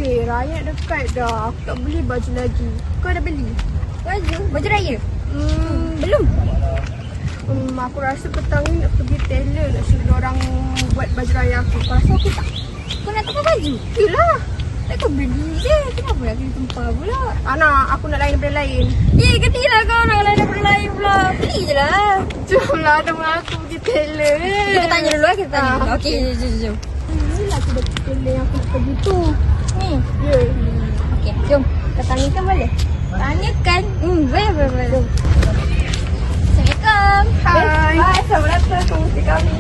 Raya dekat dah. Aku tak beli baju lagi. Kau dah beli? Baju? Baju raya? Belum. Aku rasa petang ni nak pergi tailor nak suruh orang buat baju raya aku. Kau rasa okey tak? Kau nak tukar baju? Yelah. Tak kau beli je. Kenapa nak kena tumpah pula? Ana, aku nak lain daripada lain. Ketilah kau nak lain daripada lain pula. Beli je lah. Jomlah teman aku pergi tailor. Kita tanya dulu lah, kita tanya dulu. Okey, jom. Inilah aku dah tailor yang aku nak pergi tu. Ni? Ya. Okey, jom. Kita tanyakan boleh? Tanyakan? Boleh. Assalamualaikum. Hai. Selamat datang ke musik kami.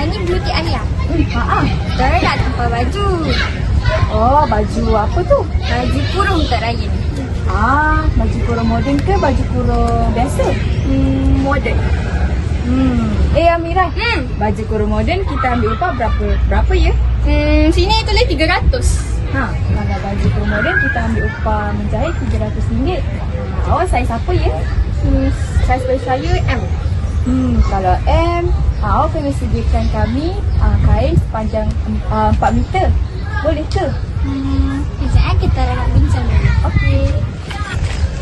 Ni Beauty Alia. Sekarang nak tumpah baju. Oh, baju apa tu? Baju kurung untuk raya ni. Baju kurung moden ke baju kurung biasa? Modern. Amira. Baju kurung moden kita ambil upah berapa ya? Sini tulis 300. Kalau baju kurung moden kita ambil upah menjahit RM300. Awak saiz apa ya? Saiz baju saya M. Kalau M, awak kena sediakan kami kain sepanjang 4 meter. Boleh ke? Kejap kita nak bincang dulu. Okey.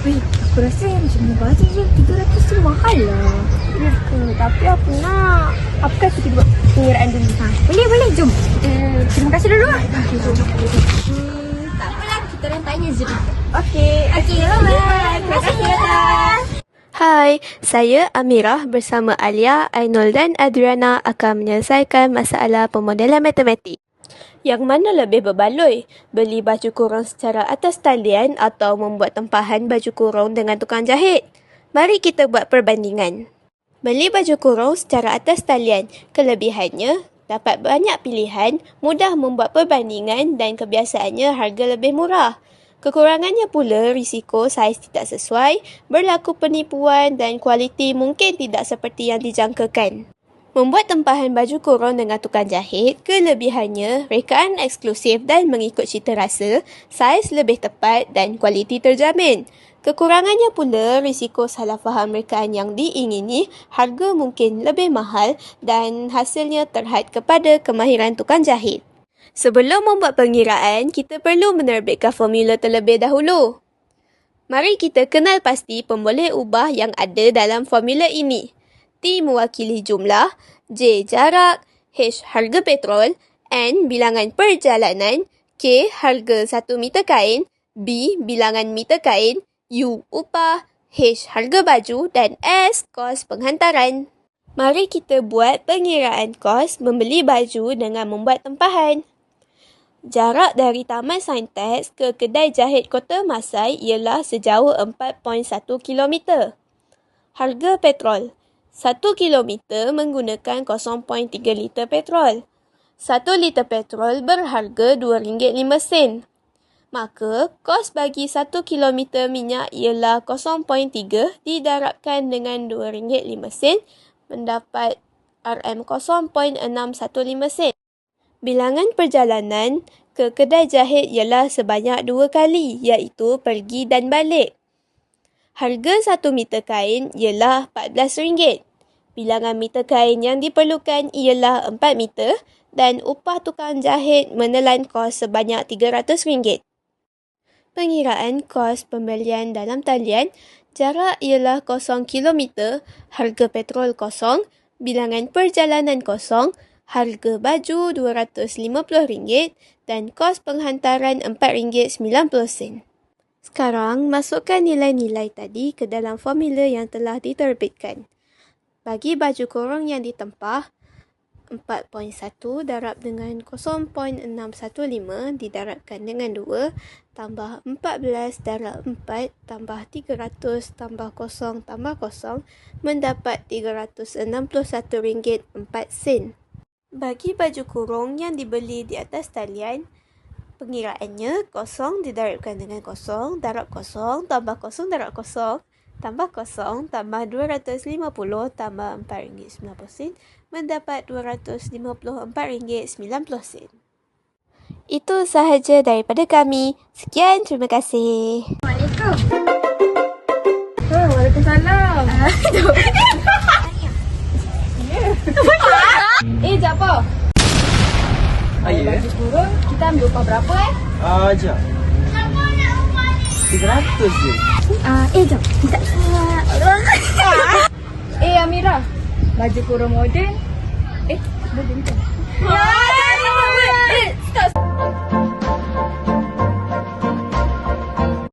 Weh, aku rasa macam ni baju je 300 tu mahal lah. Ya ke? Tapi aku nak. Apa kata kita buat pengiraan dulu? Boleh, jom. Terima kasih dulu. Okay, jom. Tak apalah, kita orang tanya je dulu. Okey. Bye. Terima kasih. Hai, saya Amirah bersama Alia, Ainul dan Adriana akan menyelesaikan masalah pemodelan matematik. Yang mana lebih berbaloi, beli baju kurung secara atas talian atau membuat tempahan baju kurung dengan tukang jahit? Mari kita buat perbandingan. Beli baju kurung secara atas talian, kelebihannya dapat banyak pilihan, mudah membuat perbandingan dan kebiasaannya harga lebih murah. Kekurangannya pula risiko saiz tidak sesuai, berlaku penipuan dan kualiti mungkin tidak seperti yang dijangkakan. Membuat tempahan baju kurung dengan tukang jahit, kelebihannya rekaan eksklusif dan mengikut cita rasa, saiz lebih tepat dan kualiti terjamin. Kekurangannya pula risiko salah faham rekaan yang diingini, harga mungkin lebih mahal dan hasilnya terhad kepada kemahiran tukang jahit. Sebelum membuat pengiraan, kita perlu menerbitkan formula terlebih dahulu. Mari kita kenal pasti pemboleh ubah yang ada dalam formula ini. T mewakili jumlah, J jarak, H harga petrol, N bilangan perjalanan, K harga 1 meter kain, B bilangan meter kain, U upah, H harga baju dan S kos penghantaran. Mari kita buat pengiraan kos membeli baju dengan membuat tempahan. Jarak dari Taman Saintex ke kedai jahit Kota Masai ialah sejauh 4.1 km. Harga petrol. 1 kilometer menggunakan 0.3 liter petrol. 1 liter petrol berharga RM2.05. Maka, kos bagi 1 kilometer minyak ialah 0.3 didarabkan dengan RM2.05 mendapat RM0.615. Bilangan perjalanan ke kedai jahit ialah sebanyak 2 kali iaitu pergi dan balik. Harga 1 meter kain ialah RM14. Bilangan meter kain yang diperlukan ialah 4 meter dan upah tukang jahit menelan kos sebanyak RM300. Pengiraan kos pembelian dalam talian, jarak ialah 0 km, harga petrol kosong, bilangan perjalanan kosong, harga baju RM250 dan kos penghantaran RM4.90. Sekarang, masukkan nilai-nilai tadi ke dalam formula yang telah diterbitkan. Bagi baju kurung yang ditempah, 4.1 darab dengan 0.615 didarabkan dengan 2 tambah 14 darab 4 tambah 300 tambah 0 tambah 0 mendapat RM361.04. Bagi baju kurung yang dibeli di atas talian, pengiraannya 0 didarabkan dengan 0, darab 0, tambah 0 darab 0, tambah 0, tambah 250, tambah RM4.90, mendapat RM254.90. Itu sahaja daripada kami. Sekian, terima kasih. Assalamualaikum. Waalaikumsalam. Jap apa? Kalau baju kurung, kita ambil upah berapa Jom. 300 je. Jom. Kita Amira, baju kurung moden. Moden kan?